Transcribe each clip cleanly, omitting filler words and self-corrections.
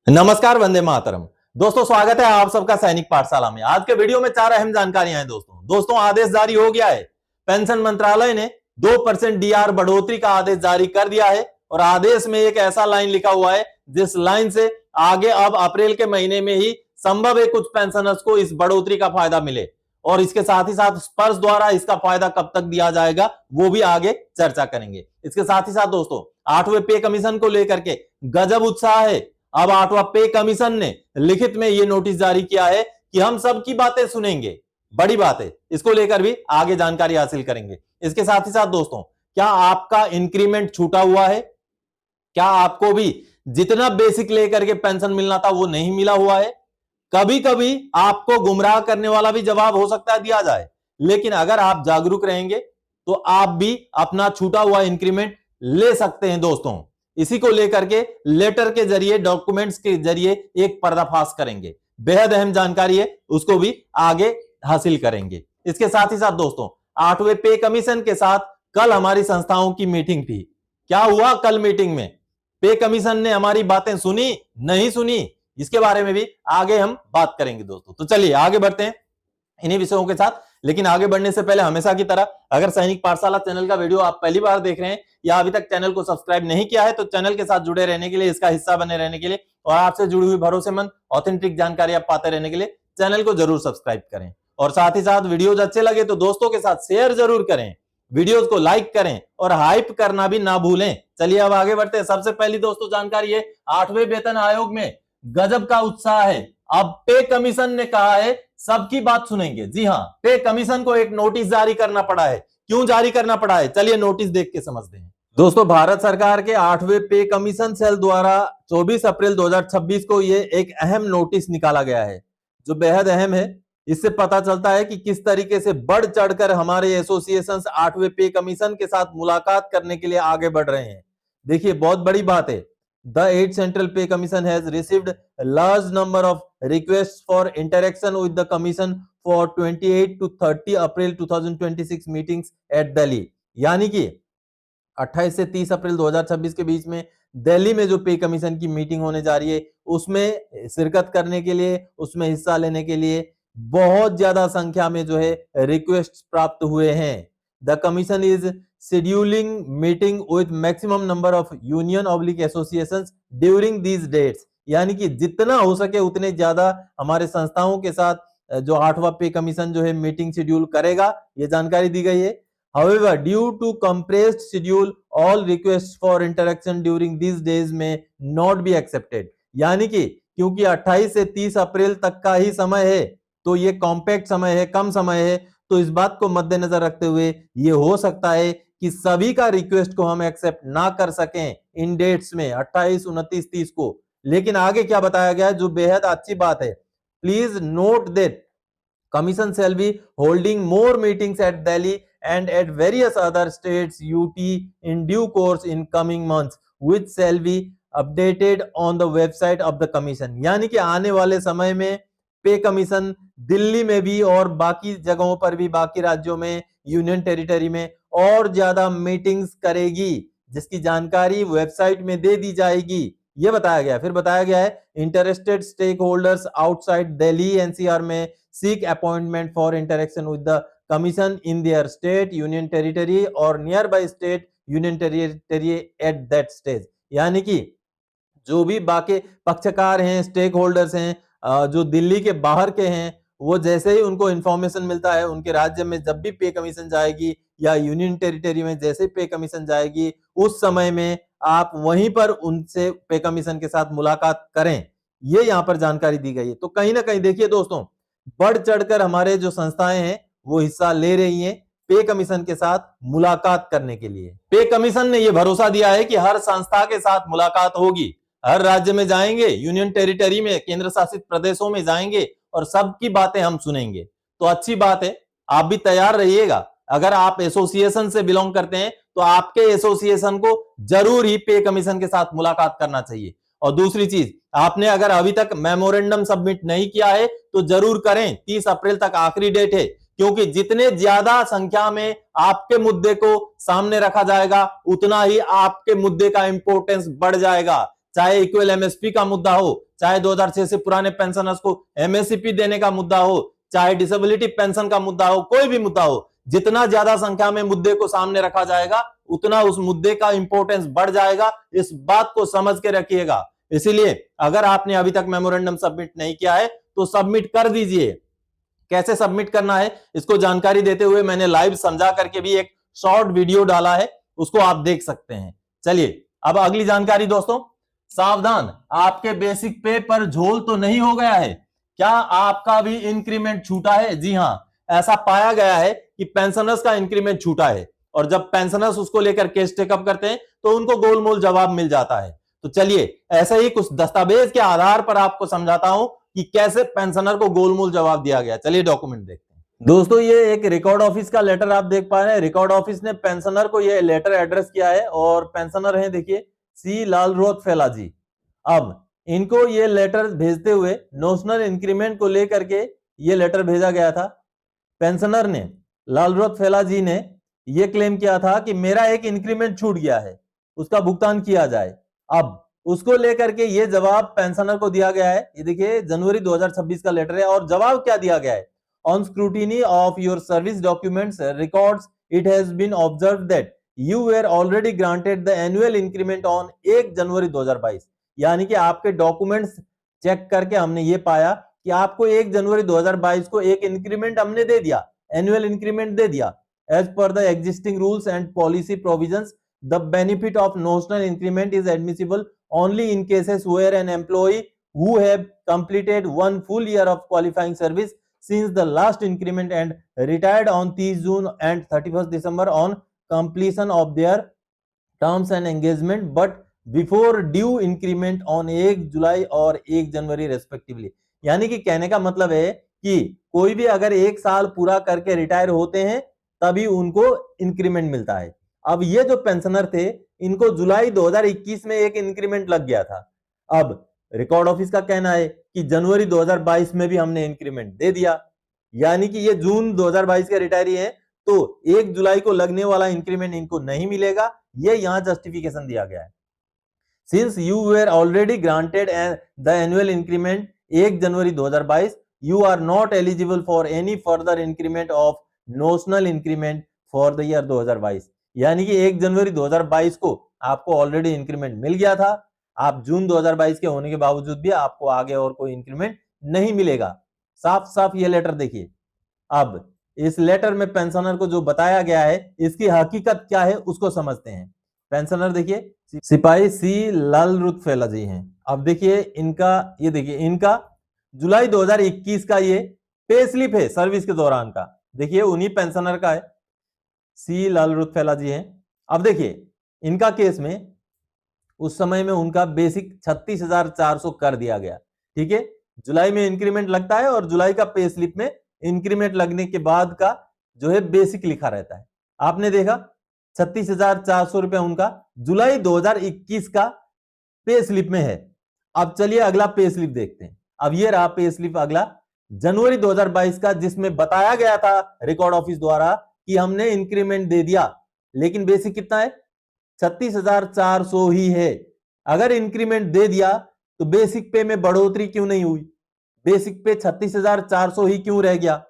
नमस्कार, वंदे मातरम। दोस्तों, स्वागत है आप सबका सैनिक पाठशाला में। आज के वीडियो में 4 अहम जानकारियां हैं दोस्तों आदेश जारी हो गया है। पेंशन मंत्रालय ने 2% डीआर बढ़ोतरी का आदेश जारी कर दिया है और आदेश में एक ऐसा लाइन लिखा हुआ है जिस लाइन से आगे अब अप्रैल के महीने में ही संभव है कुछ पेंशनर्स को इस बढ़ोतरी का फायदा मिले और इसके साथ ही साथ स्पर्श द्वारा इसका फायदा कब तक दिया जाएगा वो भी आगे चर्चा करेंगे। इसके साथ ही साथ दोस्तों 8वें पे कमीशन को लेकर के गजब उत्साह है। अब 8वां पे कमीशन ने लिखित में यह नोटिस जारी किया है कि हम सबकी बातें सुनेंगे। बड़ी बात है, इसको लेकर भी आगे जानकारी हासिल करेंगे। इसके साथ ही साथ दोस्तों, क्या आपका इंक्रीमेंट छूटा हुआ है? क्या आपको भी जितना बेसिक लेकर के पेंशन मिलना था वो नहीं मिला हुआ है? कभी कभी आपको गुमराह करने वाला भी जवाब हो सकता है दिया जाए, लेकिन अगर आप जागरूक रहेंगे तो आप भी अपना छूटा हुआ इंक्रीमेंट ले सकते हैं दोस्तों। इसी को लेकर के लेटर के जरिए, डॉक्यूमेंट्स के जरिए एक पर्दाफाश करेंगे। बेहद अहम जानकारी है, उसको भी आगे हासिल करेंगे। इसके साथ ही साथ दोस्तों 8वें पे कमीशन के साथ कल हमारी संस्थाओं की मीटिंग थी। क्या हुआ कल मीटिंग में? पे कमीशन ने हमारी बातें सुनी, नहीं सुनी, इसके बारे में भी आगे हम बात करेंगे दोस्तों। तो चलिए आगे बढ़ते हैं इन्हीं विषयों के साथ। लेकिन आगे बढ़ने से पहले हमेशा की तरह अगर सैनिक पाठशाला चैनल का वीडियो आप पहली बार देख रहे हैं या अभी तक चैनल को सब्सक्राइब नहीं किया है तो चैनल के साथ जुड़े रहने के लिए, इसका हिस्सा बने रहने के लिए और आपसे जुड़ी हुई भरोसेमंद ऑथेंटिक जानकारी आप पाते रहने के लिए चैनल को जरूर सब्सक्राइब करें। और साथ ही साथ वीडियोज अच्छे लगे तो दोस्तों के साथ शेयर जरूर करें, वीडियोज को लाइक करें और हाइप करना भी ना भूलें। चलिए अब आगे बढ़ते हैं। सबसे पहली दोस्तों जानकारी है, 8वें वेतन आयोग में गजब का उत्साह है। अब पे कमीशन ने कहा है सबकी बात सुनेंगे। जी हां, पे कमीशन को एक नोटिस जारी करना पड़ा है। क्यों जारी करना पड़ा है, चलिए नोटिस देख के समझते हैं। दोस्तों, भारत सरकार के 8वें पे कमीशन सेल द्वारा 24 अप्रैल 2026 को ये एक अहम नोटिस निकाला गया है जो बेहद अहम है। इससे पता चलता है कि किस तरीके से बढ़ चढ़कर हमारे एसोसिएशंस 8वें पे कमीशन के साथ मुलाकात करने के लिए आगे बढ़ रहे हैं। देखिए, बहुत बड़ी बात है। The 8th Central Pay Commission has received a large number of requests for interaction with the Commission for 28 to 30 April 2026 meetings at Delhi। यानी कि 28 से 30 अप्रैल 2026 के बीच में दिल्ली में जो पे कमीशन की मीटिंग होने जा रही है उसमें शिरकत करने के लिए, उसमें हिस्सा लेने के लिए बहुत ज्यादा संख्या में जो है रिक्वेस्ट प्राप्त हुए हैं। The commission is scheduling meeting with maximum number of union/associations during these dates। यानी कि जितना हो सके उतने ज्यादा हमारे संस्थाओं के साथ जो 8वां पे कमीशन जो है मीटिंग शेड्यूल करेगा, ये जानकारी दी गई है। However, due to compressed schedule, all requests for interaction during these days may not be accepted। यानी कि क्योंकि 28 से 30 अप्रैल तक का ही समय है तो ये कॉम्पैक्ट समय है, कम समय है, तो इस बात को मद्देनजर रखते हुए ये हो सकता है कि सभी का रिक्वेस्ट को हम एक्सेप्ट ना कर सकें इन डेट्स में 28, 29, 30 को। लेकिन आगे क्या बताया गया है जो बेहद अच्छी बात है, please note that commission shall be holding more meetings at Delhi and at various other states UT in due course in coming months which shall be updated on the website of the commission. यानी कि आने वाले समय में पे commission Delhi में भी और बाकी जगहों पर भी, बाकी राज्यों में, यूनियन टेरिटरी में और ज्यादा मीटिंग्स करेगी जिसकी जानकारी वेबसाइट में दे दी जाएगी, ये बताया गया। फिर बताया गया है interested stakeholders outside Delhi NCR में seek appointment for interaction with the commission in their state, union territory और nearby state, union territory at that stage. यानी कि जो भी बाकी पक्षकार हैं, स्टेक होल्डर्स हैं, जो दिल्ली के बाहर के हैं, वो जैसे ही उनको इंफॉर्मेशन मिलता है उनके राज्य में जब भी पे कमीशन जाएगी या यूनियन टेरिटरी में जैसे पे कमीशन जाएगी उस समय में आप वहीं पर उनसे पे कमीशन के साथ मुलाकात करें, ये यहाँ पर जानकारी दी गई है। तो कहीं ना कहीं देखिए दोस्तों, बढ़ चढ़कर हमारे जो संस्थाएं हैं वो हिस्सा ले रही हैं पे कमीशन के साथ मुलाकात करने के लिए। पे कमीशन ने यह भरोसा दिया है कि हर संस्था के साथ मुलाकात होगी, हर राज्य में जाएंगे, यूनियन टेरिटरी में, केंद्र शासित प्रदेशों में जाएंगे और सबकी बातें हम सुनेंगे। तो अच्छी बात है, आप भी तैयार रहिएगा। अगर आप एसोसिएशन से बिलोंग करते हैं तो आपके एसोसिएशन को जरूर ही पे कमीशन के साथ मुलाकात करना चाहिए। और दूसरी चीज, आपने अगर अभी तक मेमोरेंडम सबमिट नहीं किया है तो जरूर करें। 30 अप्रैल तक आखिरी डेट है, क्योंकि जितने ज्यादा संख्या में आपके मुद्दे को सामने रखा जाएगा उतना ही आपके मुद्दे का इंपॉर्टेंस बढ़ जाएगा। चाहे इक्वल एमएसपी का मुद्दा हो, चाहे 2006 से पुराने पेंशनर्स को एमएसपी देने का मुद्दा हो, चाहे डिसेबिलिटी पेंशन का मुद्दा हो, कोई भी मुद्दा हो, जितना ज्यादा संख्या में मुद्दे को सामने रखा जाएगा उतना उस मुद्दे का इंपॉर्टेंस बढ़ जाएगा। इस बात को समझ के रखिएगा। इसीलिए अगर आपने अभी तक मेमोरेंडम सबमिट नहीं किया है तो सबमिट कर दीजिए। कैसे सबमिट करना है इसको जानकारी देते हुए मैंने लाइव समझा करके भी एक शॉर्ट वीडियो डाला है, उसको आप देख सकते हैं। चलिए अब अगली जानकारी दोस्तों, सावधान, आपके बेसिक पे पर झोल तो नहीं हो गया है। क्या आपका भी इंक्रीमेंट छूटा है? जी हां, ऐसा पाया गया है कि पेंशनर्स का इंक्रीमेंट छूटा है और जब पेंशनर्स उसको लेकर केस टेकअप करते हैं तो उनको गोलमोल जवाब मिल जाता है। तो चलिए ऐसे ही कुछ दस्तावेज के आधार पर आपको समझाता हूं कि कैसे पेंशनर को गोलमोल जवाब दिया गया। चलिए डॉक्यूमेंट देखते हैं। दोस्तों ये एक रिकॉर्ड ऑफिस का लेटर आप देख पा रहे हैं। रिकॉर्ड ऑफिस ने पेंशनर को ये लेटर एड्रेस किया है और पेंशनर है देखिए सी लालरोथफेला जी। अब इनको ये लेटर भेजते हुए नोशनल इंक्रीमेंट को लेकर के ये लेटर भेजा गया था। पेंशनर ने, लालरोथफेला जी ने ये क्लेम किया था कि मेरा एक इंक्रीमेंट छूट गया है, उसका भुगतान किया जाए। अब उसको लेकर के ये जवाब पेंशनर को दिया गया है। ये देखिए जनवरी 2026 का लेटर है और जवाब क्या दिया गया है? On scrutiny of your service documents records it has been observed that you were already granted the annual increment on 1 January 2022। यानी कि आपके डॉक्यूमेंट्स चेक करके हमने ये पाया कि आपको 1 जनवरी 2022 को एक इंक्रीमेंट हमने दे दिया, एनुअल इंक्रीमेंट दे दिया। As per the existing rules and policy provisions the benefit of notional increment is admissible only in cases where an employee who have completed 1 full year of qualifying service since the last increment and retired on 30 June and 31st December on completion of their terms and engagement but before due increment on 1 जुलाई और 1 जनवरी respectively. यानी कि कहने का मतलब है कि कोई भी अगर 1 साल पूरा करके रिटायर होते हैं तभी उनको इंक्रीमेंट मिलता है। अब ये जो पेंशनर थे इनको जुलाई 2021 में एक इंक्रीमेंट लग गया था। अब रिकॉर्ड ऑफिस का कहना है कि जनवरी 2022 में भी हमने इंक्रीमेंट दे दिया, यानी कि ये जून 2022 के रिटायरी हैं तो 1 जुलाई को लगने वाला इंक्रीमेंट इनको नहीं मिलेगा। ये यहां जस्टिफिकेशन दिया गया है। Since you were already granted the annual increment 1 January 2022 you are not eligible for any further increment of notional increment for the year 2022। यानी कि 1 जनवरी 2022 को आपको ऑलरेडी इंक्रीमेंट मिल गया था, आप जून 2022 के होने के बावजूद भी आपको आगे और कोई इंक्रीमेंट नहीं मिलेगा। साफ साफ ये लेटर देखिए। अब इस लेटर में पेंशनर को जो बताया गया है इसकी हकीकत क्या है उसको समझते हैं। पेंशनर देखिए सिपाही सी लालरोथफेला जी हैं। अब देखिए इनका, ये देखिए इनका जुलाई 2021 का ये पे स्लिप है सर्विस के दौरान का। देखिए उन्हीं पेंशनर का है, सी लालरोथफेला जी हैं। अब देखिए इनका केस में उस समय में उनका बेसिक 36,400 कर दिया गया। ठीक है, जुलाई में इंक्रीमेंट लगता है और जुलाई का पे स्लिप में इंक्रीमेंट लगने के बाद का जो है बेसिक लिखा रहता है। आपने देखा 36,400 रुपए उनका जुलाई 2021 का पे स्लिप में है। अब चलिए अगला पे स्लिप देखते हैं। अब ये रहा पे स्लिप अगला जनवरी 2022 का, जिसमें बताया गया था रिकॉर्ड ऑफिस द्वारा कि हमने इंक्रीमेंट दे दिया, लेकिन बेसिक कितना है? 36,400 ही है। अगर इंक्रीमेंट दे दिया तो बेसिक पे में बढ़ोतरी क्यों नहीं हुई? बेसिक पे 36,400 ही क्यों रह गया?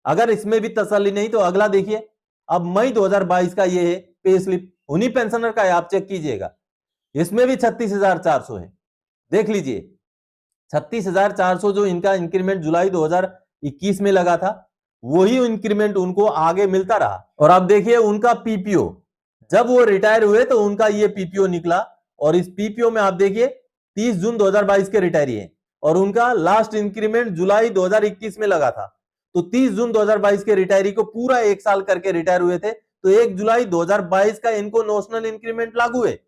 अगर इसमें भी तसल्ली नहीं तो अगला देखिए। अब मई 2022 का ये है पे स्लिप, उन्हीं पेंशनर का है, आप चेक कीजिएगा। इसमें भी 36,400 है। देख लीजिए 36,400 जो इनका इंक्रीमेंट जुलाई 2021 में लगा था वही इंक्रीमेंट उनको आगे मिलता रहा। और अब देखिए उनका पीपीओ, जब वो रिटायर हुए तो उनका ये पीपीओ निकला और इस पीपीओ में आप देखिए 30 जून 2022 के रिटायरी हैं और उनका लास्ट इंक्रीमेंट जुलाई 2021 में लगा था। तो 30 जून 2022 के रिटायरी को पूरा 1 साल करके रिटायर हुए थे तो 1 जुलाई 2022 का इनको नोशनल इंक्रीमेंट लागू है।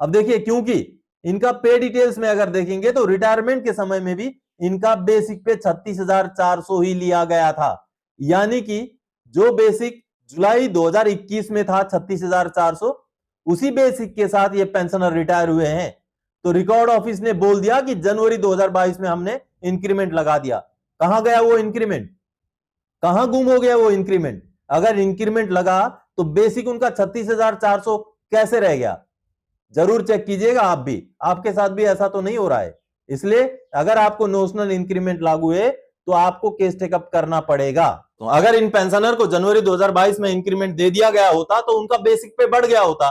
अब देखिए क्योंकि इनका पे डिटेल्स में अगर देखेंगे तो रिटायरमेंट के समय में भी इनका बेसिक पे 36,400 ही लिया गया था। यानी कि जो बेसिक जुलाई 2021 में था 36,400, उसी बेसिक के साथ ये पेंशनर रिटायर हुए हैं। तो रिकॉर्ड ऑफिस ने बोल दिया कि जनवरी 2022 में हमने इंक्रीमेंट लगा दिया। कहां गया वो इंक्रीमेंट? कहां गुम हो गया वो इंक्रीमेंट? अगर इंक्रीमेंट लगा तो बेसिक उनका 36,400 कैसे रह गया? जरूर चेक कीजिएगा आप भी, आपके साथ भी ऐसा तो नहीं हो रहा है। इसलिए अगर आपको नोशनल इंक्रीमेंट लागू है तो आपको केस टेकअप करना पड़ेगा। तो अगर इन पेंशनर को जनवरी 2022 में इंक्रीमेंट दे दिया गया होता तो उनका बेसिक पे बढ़ गया होता,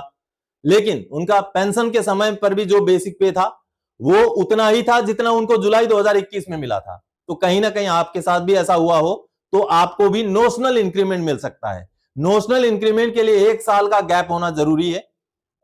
लेकिन उनका पेंशन के समय पर भी जो बेसिक पे था वो उतना ही था जितना उनको जुलाई 2021 में मिला था। तो कहीं ना कहीं आपके साथ भी ऐसा हुआ हो तो आपको भी नोशनल इंक्रीमेंट मिल सकता है। नोशनल इंक्रीमेंट के लिए 1 साल का गैप होना जरूरी है।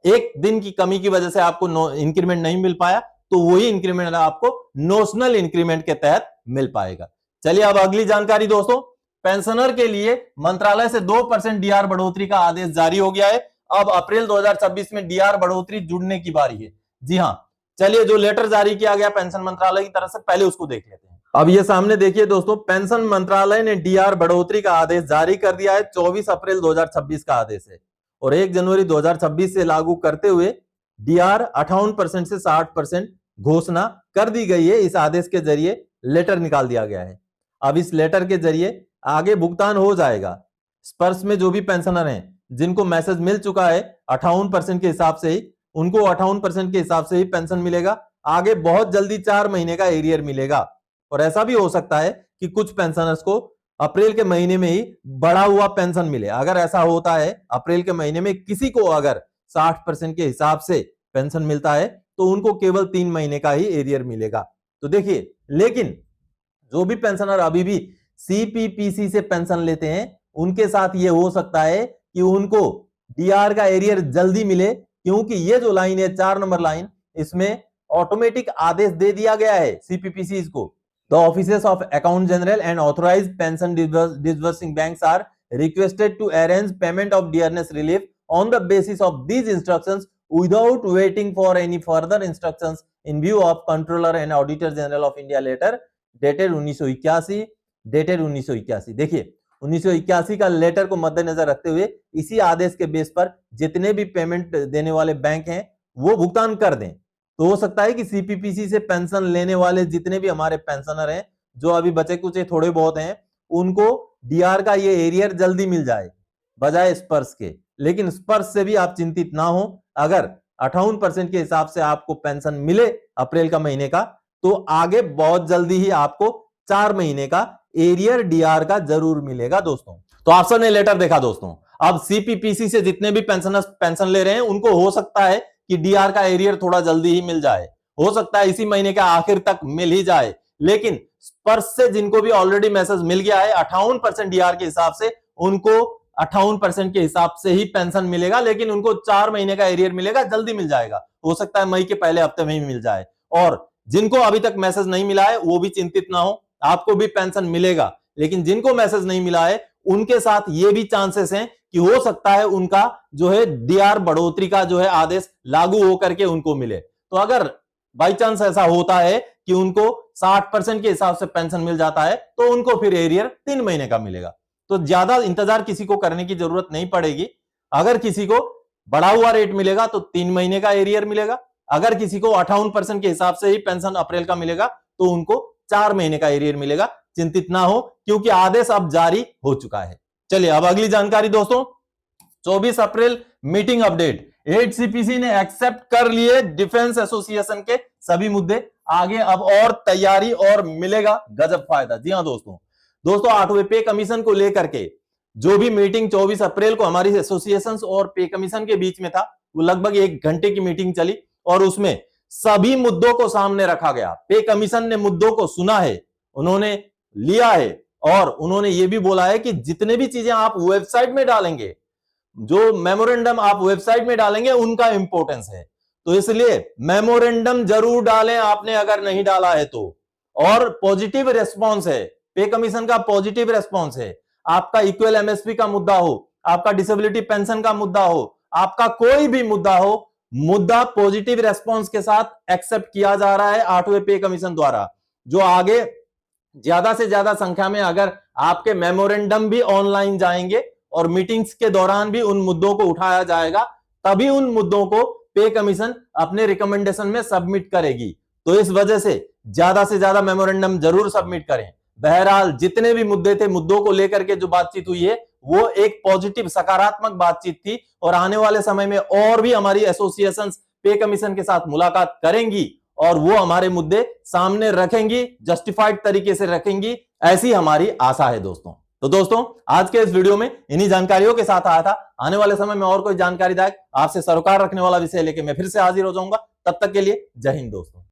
एक दिन की कमी की वजह से आपको इंक्रीमेंट नहीं मिल पाया तो वही इंक्रीमेंट आपको नोशनल इंक्रीमेंट के तहत मिल पाएगा। चलिए अब अगली जानकारी दोस्तों, पेंशनर के लिए मंत्रालय से 2% डीआर बढ़ोतरी का आदेश जारी हो गया है। अब अप्रैल 2026 में डीआर बढ़ोतरी जुड़ने की बारी है। जी हां, चलिए जो लेटर जारी किया गया पेंशन मंत्रालय की तरफ से पहले उसको देख लेते हैं। अब ये सामने देखिए दोस्तों, पेंशन मंत्रालय ने डीआर बढ़ोतरी का आदेश जारी कर दिया है। 24 अप्रैल 2026 का आदेश है और 1 जनवरी 2026 से लागू करते हुए डीआर 58% से 60% घोषणा कर दी गई है। इस आदेश के जरिए लेटर निकाल दिया गया है। अब इस लेटर के जरिए आगे भुगतान हो जाएगा। स्पर्श में जो भी पेंशनर हैं जिनको मैसेज मिल चुका है 58% के हिसाब से ही, उनको 58% के हिसाब से ही पेंशन मिलेगा। आगे बहुत जल्दी 4 महीने का एरियर मिलेगा और ऐसा भी हो सकता है कि कुछ पेंशनर्स को अप्रैल के महीने में ही बढ़ा हुआ पेंशन मिले। अगर ऐसा होता है, अप्रैल के महीने में किसी को अगर 60% के हिसाब से पेंशन मिलता है तो उनको केवल 3 महीने का ही एरियर मिलेगा। तो देखिए, लेकिन जो भी पेंशनर अभी भी सीपीपीसी से पेंशन लेते हैं उनके साथ ये हो सकता है कि उनको डीआर का एरियर जल्दी मिले, क्योंकि ये जो लाइन है 4 नंबर लाइन, इसमें ऑटोमेटिक आदेश दे दिया गया है सीपीपीसी को। The offices of account general and authorised pension disbursing banks are requested to arrange payment of dearness relief on the basis of these instructions without waiting for any further instructions in view of Controller and Auditor General of India letter dated 1981 देखिए 1981 का letter को मद्देनजर रखते हुए इसी आदेश के base पर जितने भी पेमेंट देने वाले बैंक हैं वो भुगतान कर दें। तो हो सकता है कि सीपीपीसी से पेंशन लेने वाले जितने भी हमारे पेंशनर हैं जो अभी बचे कुचे थोड़े बहुत हैं उनको डीआर का ये एरियर जल्दी मिल जाए बजाय स्पर्श के। लेकिन स्पर्श से भी आप चिंतित ना हो, अगर 58% के हिसाब से आपको पेंशन मिले अप्रैल का महीने का तो आगे बहुत जल्दी ही आपको 4 महीने का एरियर डीआर का जरूर मिलेगा दोस्तों। तो आप सबने लेटर देखा दोस्तों। अब सीपीपीसी से जितने भी पेंशनर्स पेंशन ले रहे हैं उनको हो सकता है कि डीआर का एरियर थोड़ा जल्दी ही मिल जाए, हो सकता है इसी महीने के आखिर तक मिल ही जाए। लेकिन स्पर्श से जिनको भी ऑलरेडी मैसेज मिल गया है 58% डीआर के हिसाब से, उनको 58% के हिसाब से ही पेंशन मिलेगा, लेकिन उनको 4 महीने का एरियर मिलेगा, जल्दी मिल जाएगा। हो सकता है मई के पहले हफ्ते में ही मिल जाए। और जिनको अभी तक मैसेज नहीं मिला है वो भी चिंतित ना हो, आपको भी पेंशन मिलेगा। लेकिन जिनको मैसेज नहीं मिला है उनके साथ ये भी चांसेस हैं कि हो सकता है उनका जो है डीआर बढ़ोतरी का जो है आदेश लागू होकर के उनको मिले। तो अगर बाई चांस ऐसा होता है कि उनको 60% के हिसाब से पेंशन मिल जाता है तो उनको फिर एरियर 3 महीने का मिलेगा। तो ज्यादा इंतजार किसी को करने की जरूरत नहीं पड़ेगी। अगर किसी को बढ़ा हुआ रेट मिलेगा तो 3 महीने का एरियर मिलेगा, अगर किसी को 58% के हिसाब से ही पेंशन अप्रैल का मिलेगा तो उनको 4 महीने का एरियर मिलेगा। चिंतित ना हो क्योंकि आदेश अब जारी हो चुका है। चलिए अब अगली जानकारी दोस्तों, 24 अप्रैल मीटिंग अपडेट। एचसीपीसी ने एक्सेप्ट कर लिए डिफेंस एसोसिएशन के सभी मुद्दे। आगे अब और तैयारी और मिलेगा गजब फायदा। जी हां दोस्तों, 8वें पे कमीशन को लेकर के जो भी मीटिंग 24 अप्रैल को हमारी एसोसिएशंस और पे कमीशन के बीच में था वो लगभग 1 घंटे की मीटिंग चली और उसमें सभी मुद्दों को सामने रखा गया। पे कमीशन ने मुद्दों को सुना है, उन्होंने लिया है और उन्होंने ये भी बोला है कि जितने भी चीजें आप वेबसाइट में डालेंगे, जो मेमोरेंडम आप वेबसाइट में डालेंगे उनका इंपॉर्टेंस है। तो इसलिए मेमोरेंडम जरूर डालें आपने अगर नहीं डाला है तो। और पॉजिटिव रेस्पॉन्स है, पे कमीशन का पॉजिटिव रेस्पॉन्स है। आपका इक्वल एमएसपी का मुद्दा हो, आपका डिसेबिलिटी पेंशन का मुद्दा हो, आपका कोई भी मुद्दा हो, मुद्दा पॉजिटिव रेस्पॉन्स के साथ एक्सेप्ट किया जा रहा है 8वें पे कमीशन द्वारा। जो आगे ज्यादा से ज्यादा संख्या में अगर आपके मेमोरेंडम भी ऑनलाइन जाएंगे और मीटिंग्स के दौरान भी उन मुद्दों को उठाया जाएगा, तभी उन मुद्दों को पे कमीशन अपने रिकमेंडेशन में सबमिट करेगी। तो इस वजह से ज्यादा मेमोरेंडम जरूर सबमिट करें। बहरहाल जितने भी मुद्दे थे, मुद्दों को लेकर के जो बातचीत हुई है वो एक पॉजिटिव सकारात्मक बातचीत थी और आने वाले समय में और भी हमारी एसोसिएशंस पे कमीशन के साथ मुलाकात करेंगी और वो हमारे मुद्दे सामने रखेंगी, जस्टिफाइड तरीके से रखेंगी, ऐसी हमारी आशा है दोस्तों। तो दोस्तों आज के इस वीडियो में इन्हीं जानकारियों के साथ आया था। आने वाले समय में और कोई जानकारीदायक आपसे सरोकार रखने वाला विषय लेके मैं फिर से हाजिर हो जाऊंगा। तब तक के लिए जय हिंद दोस्तों।